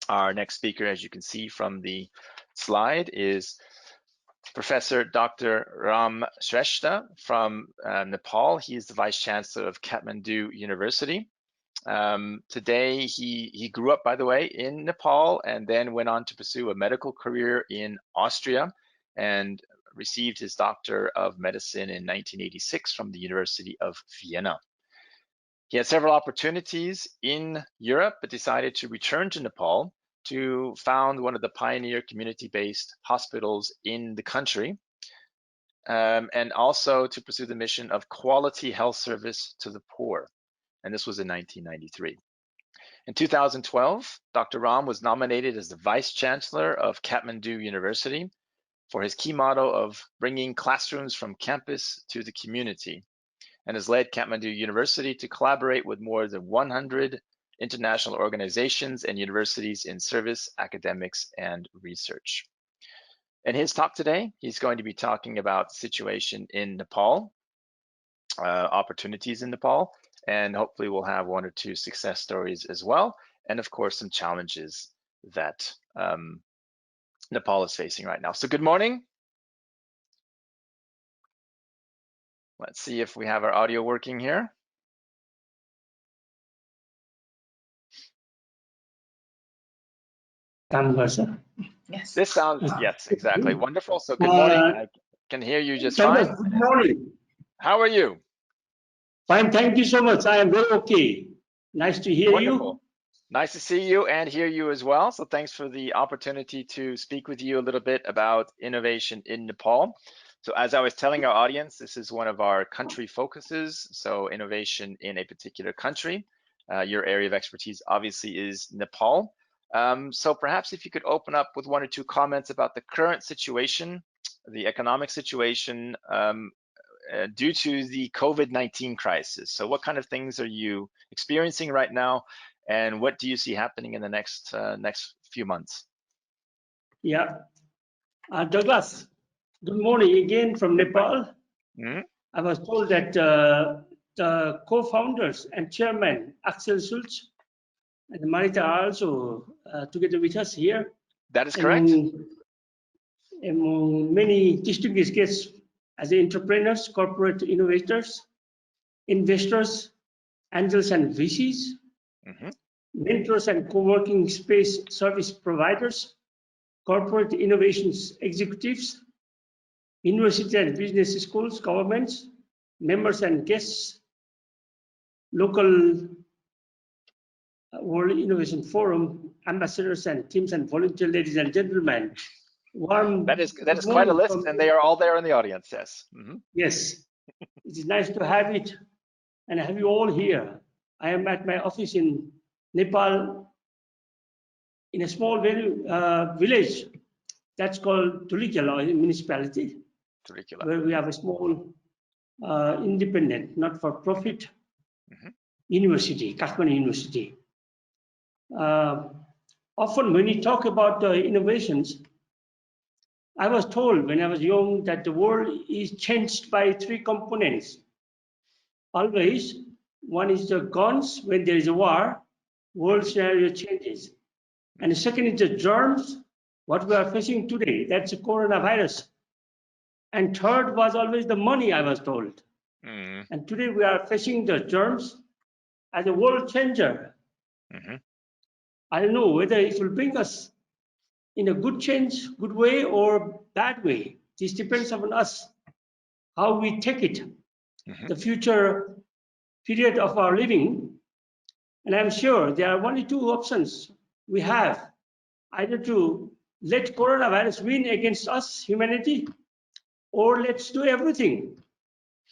Our next speaker, as you can see from the slide, is Professor Dr. Ram Shrestha from Nepal. He is the Vice Chancellor of Kathmandu University. Today, he grew up, by the way, in Nepal and then went on to pursue a medical career in Austria and received his Doctor of Medicine in 1986 from the University of Vienna. He had several opportunities in Europe, but decided to return to Nepal to found one of the pioneer community-based hospitals in the country, and also to pursue the mission of quality health service to the poor. And this was in 1993. In 2012, Dr. Ram was nominated as the Vice Chancellor of Kathmandu University for his key motto of bringing classrooms from campus to the community, and has led Kathmandu University to collaborate with more than 100 international organizations and universities in service, academics, and research. In his talk today, he's going to be talking about the situation in Nepal, opportunities in Nepal, and hopefully we'll have one or two success stories as well, and of course some challenges that Nepal is facing right now. So good morning. Let's see if we have our audio working here. Yes. This sounds, yes, exactly. Wonderful. So good morning. I can hear you just fine. Good morning. How are you? Fine, thank you so much. I am very okay. Nice to hear Wonderful. you. Nice to see you and hear you as well. So thanks for the opportunity to speak with you a little bit about innovation in Nepal. So as I was telling our audience, this is one of our country focuses. So innovation in a particular country. Your area of expertise obviously is Nepal. So perhaps if you could open up with one or two comments about the current situation, the economic situation due to the COVID-19 crisis. So what kind of things are you experiencing right now, and what do you see happening in the next few months? Yeah, Douglas, good morning again from Nepal. Mm-hmm. I was told that the co-founders and chairman, Axel Schultz and Marita are also together with us here. That is correct. Among many distinguished guests as entrepreneurs, corporate innovators, investors, angels and VCs, mentors and co-working space service providers, corporate innovations executives, university and business schools, governments, members and guests, local World Innovation Forum ambassadors and teams and volunteer ladies and gentlemen. That is quite a list, and they are all there in the audience. Yes. Yes, it is nice to have it and have you all here. I am at my office in Nepal, in a small village that's called Tulikela municipality, where we have a small independent, not-for-profit university, Kathmandu University. Often when you talk about innovations, I was told when I was young that the world is changed by three components. Always, one is the guns. When there is a war, world scenario changes. And the second is the germs, what we are facing today, that's the coronavirus. And third was always the money, I was told. And today we are facing the germs as a world changer. I don't know whether it will bring us in a good change, good way, or bad way. This depends on us, how we take it, the future period of our living. And I'm sure there are only two options we have, either to let coronavirus win against us, humanity, or let's do everything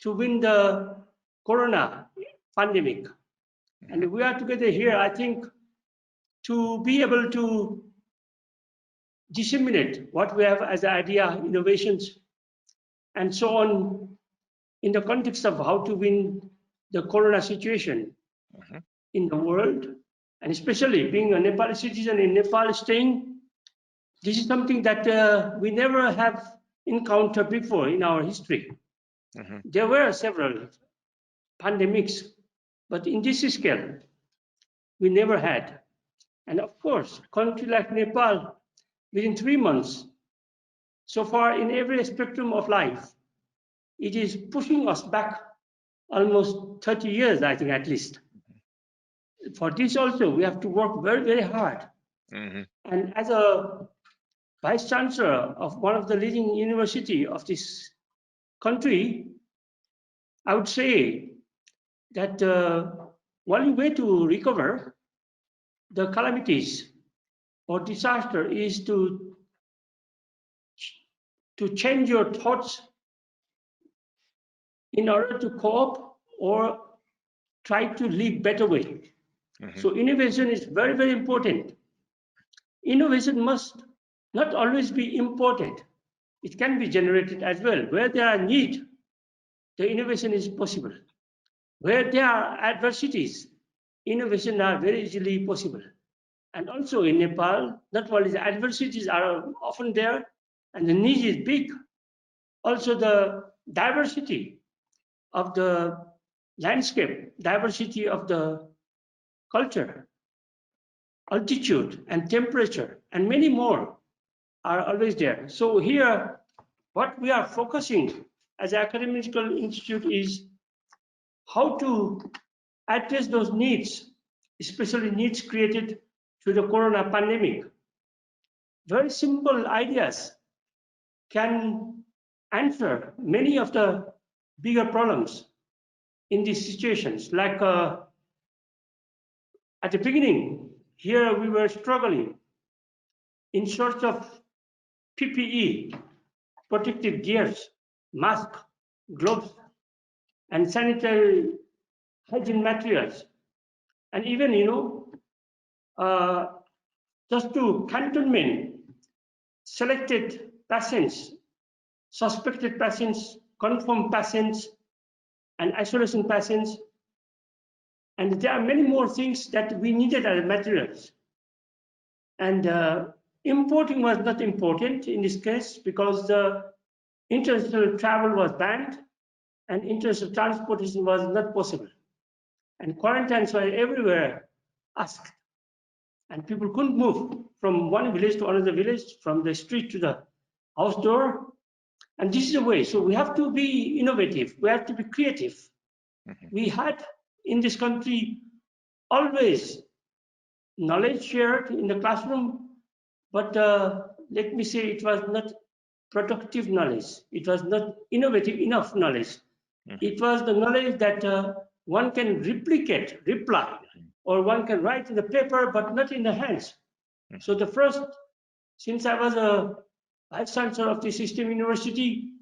to win the corona pandemic. And we are together here, I think, to be able to disseminate what we have as idea, innovations, and so on in the context of how to win the corona situation in the world, and especially being a Nepali citizen in Nepal staying, this is something that we never have encountered before in our history. There were several pandemics, but in this scale, we never had. And of course, country like Nepal, within 3 months, so far in every spectrum of life, it is pushing us back almost 30 years, I think, at least. For this also, we have to work very, very hard. And as a Vice Chancellor of one of the leading university of this country, I would say that one way to recover the calamities or disaster is to change your thoughts in order to cope or try to live better way. So innovation is very, very important. Innovation must not always be imported. It can be generated as well. Where there are need, the innovation is possible. Where there are adversities, innovation are very easily possible. And also in Nepal, not only the adversities are often there and the need is big, also the diversity of the landscape, diversity of the culture, altitude and temperature, and many more are always there. So here, what we are focusing as an academical institute is how to address those needs, especially needs created through the corona pandemic. Very simple ideas can answer many of the bigger problems in these situations. Like at the beginning, here we were struggling in search of PPE, protective gears, mask, gloves, and sanitary hygiene materials. And even, just to cantonment selected patients, suspected patients, confirmed patients, and isolation patients. And there are many more things that we needed as materials. And importing was not important in this case because the international travel was banned and international transportation was not possible. And quarantines were everywhere asked. And people couldn't move from one village to another village, from the street to the house door. And this is the way. So we have to be innovative. We have to be creative. We had in this country always knowledge shared in the classroom, but let me say it was not productive knowledge. It was not innovative enough knowledge. It was the knowledge that one can replicate, reply, or one can write in the paper, but not in the hands. So the first, since I was a Vice Chancellor of the System University,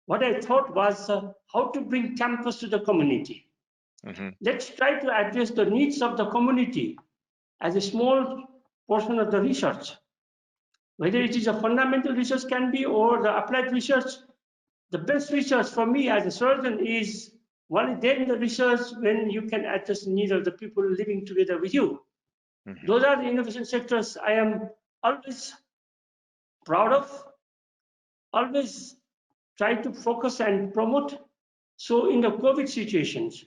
what I thought was how to bring campus to the community. Let's try to address the needs of the community as a small portion of the research. Whether it is a fundamental research can be or the applied research, the best research for me as a surgeon is only then the research when you can address the needs of the people living together with you. Those are the innovation sectors I am always proud of, always try to focus and promote. So in the COVID situations,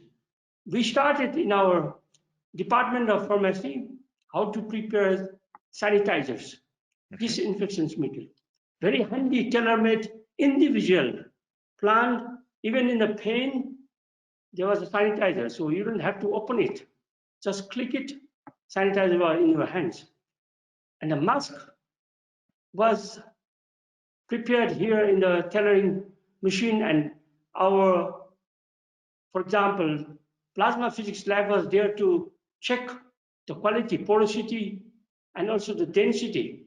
we started in our Department of Pharmacy how to prepare sanitizers, disinfection material. Very handy, tailor-made, individual, planned. Even in the pain, there was a sanitizer, so you don't have to open it. Just click it, sanitizer was in your hands. And the mask was prepared here in the tailoring machine, and our, for example, plasma physics lab was there to check the quality, porosity, and also the density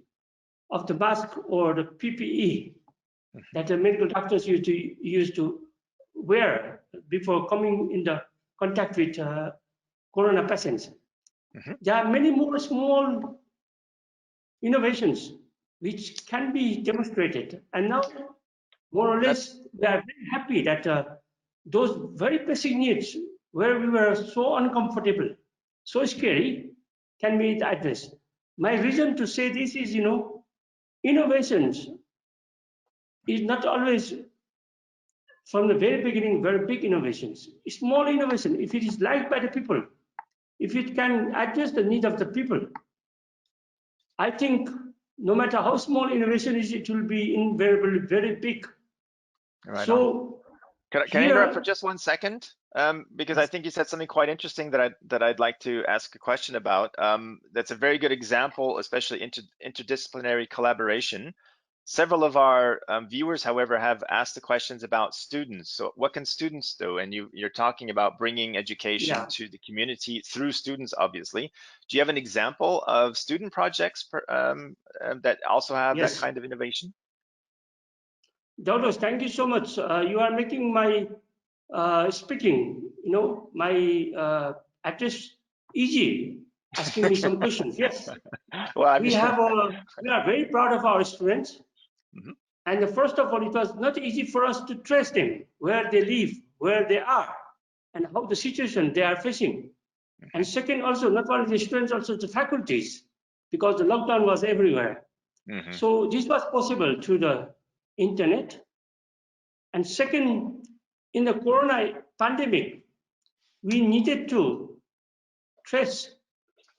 of the mask or the PPE that the medical doctors used to wear before coming in the contact with corona patients. There are many more small innovations which can be demonstrated. And now, more or less, we are very happy that those very basic needs where we were so uncomfortable, so scary, can be addressed. My reason to say this is, innovations is not always from the very beginning very big innovations. Small innovation, if it is liked by the people, if it can address the need of the people, I think no matter how small innovation is, it will be invariably very big. Right so on. Can I interrupt for just 1 second? Because I think you said something quite interesting that I'd like to ask a question about. That's a very good example, especially interdisciplinary collaboration. Several of our viewers, however, have asked the questions about students. So what can students do? And you're talking about bringing education to the community through students, obviously. Do you have an example of student projects that also have that kind of innovation? Douglas, thank you so much. You are making my speaking, my address easy, asking me some questions. Yes, well, we are very proud of our students. Mhm. And first of all, it was not easy for us to trace them, where they live, where they are, and how the situation they are facing. And second, also, not only the students, also the faculties, because the lockdown was everywhere. So this was possible through the internet. And second, in the corona pandemic, we needed to trace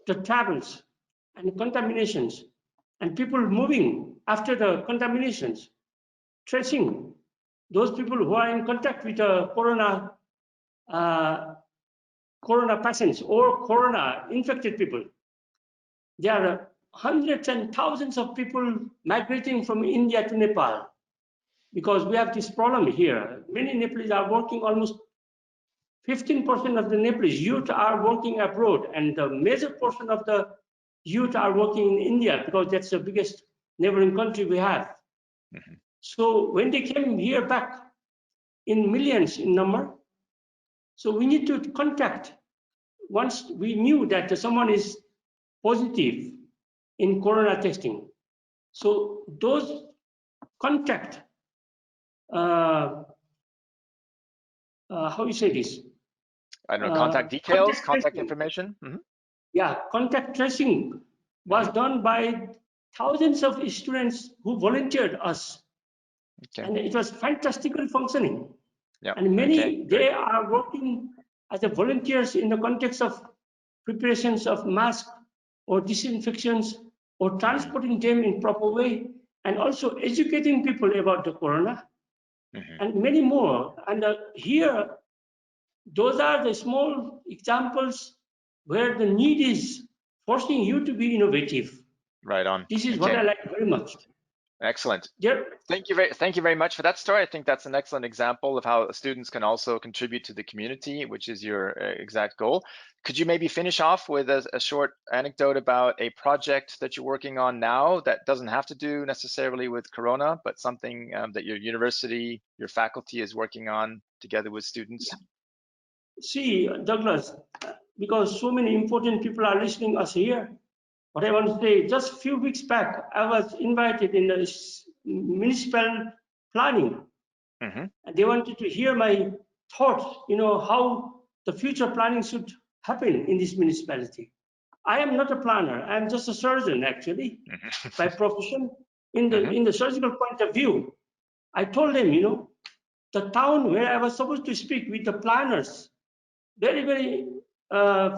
the travels and contaminations and people moving after the contaminations, tracing those people who are in contact with corona patients or corona infected people. There are hundreds and thousands of people migrating from India to Nepal because we have this problem here. Many Nepalese are working, almost 15% of the Nepalese youth are working abroad, and the major portion of the youth are working in India because that's the biggest neighboring country we have. So when they came here back in millions in number, so we need to contact. Once we knew that someone is positive in corona testing, so those contact, how you say this? I don't know, contact details, contact information? Yeah, contact tracing was done by thousands of students who volunteered us. And it was fantastically functioning. And many, they are working as a volunteers in the context of preparations of masks or disinfections or transporting them in proper way, and also educating people about the corona and many more. And here, those are the small examples where the need is forcing you to be innovative. Right on. This is what I like very much. Excellent. Yeah. Thank you very much for that story. I think that's an excellent example of how students can also contribute to the community, which is your exact goal. Could you maybe finish off with a short anecdote about a project that you're working on now that doesn't have to do necessarily with Corona, but something that your university, your faculty is working on together with students? Yeah. See, Douglas, because so many important people are listening us here, what I want to say, just a few weeks back, I was invited in the municipal planning. And they wanted to hear my thoughts, how the future planning should happen in this municipality. I am not a planner. I am just a surgeon, actually, by profession. In the surgical point of view, I told them, the town where I was supposed to speak with the planners, very, very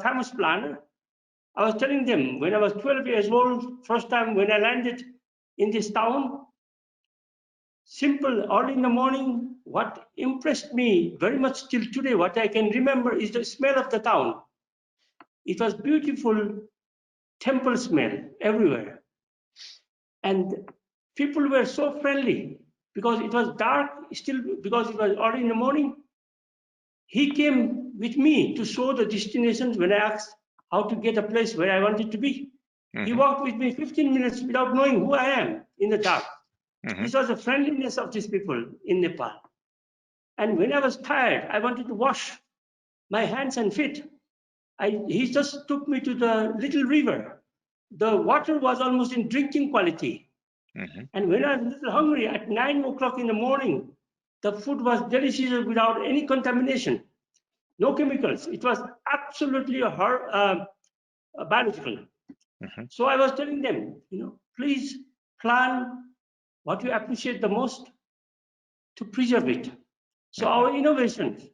famous planner, I was telling them when I was 12 years old, first time when I landed in this town, simple, early in the morning, what impressed me very much till today, what I can remember is the smell of the town. It was beautiful temple smell everywhere. And people were so friendly because it was dark still, because it was early in the morning. He came with me to show the destinations when I asked how to get a place where I wanted to be. He walked with me 15 minutes without knowing who I am in the dark. This was the friendliness of these people in Nepal. And when I was tired, I wanted to wash my hands and feet. He just took me to the little river. The water was almost in drinking quality. And when I was a little hungry at 9 o'clock in the morning, the food was delicious without any contamination, no chemicals. It was absolutely biological. So I was telling them, please plan what you appreciate the most to preserve it. So our innovations,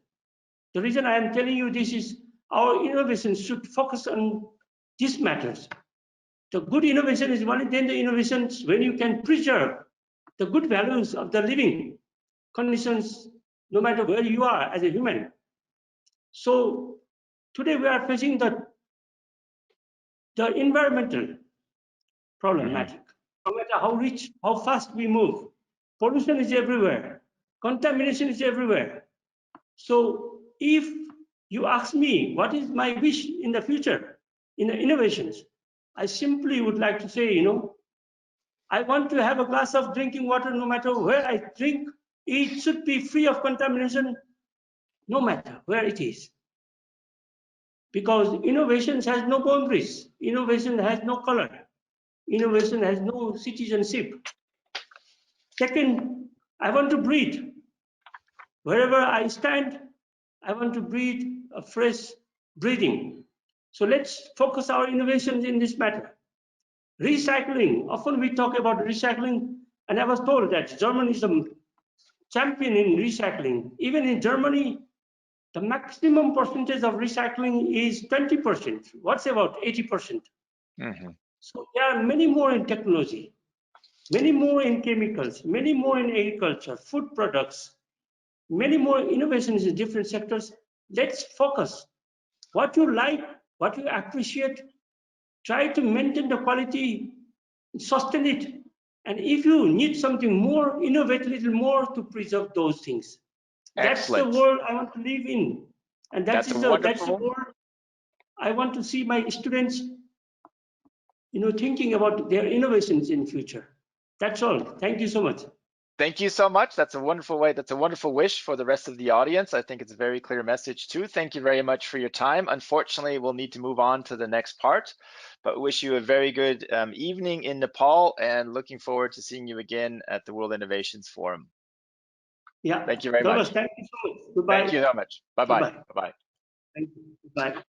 the reason I am telling you this is our innovations should focus on these matters. The good innovation is one, then the innovations when you can preserve the good values of the living conditions, no matter where you are as a human. So today we are facing the environmental problematic. No matter how rich, how fast we move, pollution is everywhere, contamination is everywhere. So if you ask me what is my wish in the future in the innovations, I simply would like to say, I want to have a glass of drinking water no matter where I drink. It should be free of contamination no matter where it is. Because innovation has no boundaries. Innovation has no color. Innovation has no citizenship. Second, I want to breathe. Wherever I stand, I want to breathe a fresh breathing. So let's focus our innovations in this matter. Recycling, often we talk about recycling, and I was told that Germany is a champion in recycling. Even in Germany, the maximum percentage of recycling is 20%. What's about 80%? So there are many more in technology, many more in chemicals, many more in agriculture, food products, many more innovations in different sectors. Let's focus. What you like, what you appreciate, try to maintain the quality, sustain it. And if you need something more, innovate a little more to preserve those things. Excellent. That's the world I want to live in. And that's the wonderful. world I want to see my students, thinking about their innovations in future. That's all. Thank you so much. Thank you so much. That's a wonderful way. That's a wonderful wish for the rest of the audience. I think it's a very clear message too. Thank you very much for your time. Unfortunately, we'll need to move on to the next part, but wish you a very good evening in Nepal and looking forward to seeing you again at the World Innovations Forum. Yeah. Thank you very much. Thank you so much. Goodbye. Thank you so much. Bye-bye. Goodbye. Bye-bye. Thank you. Goodbye.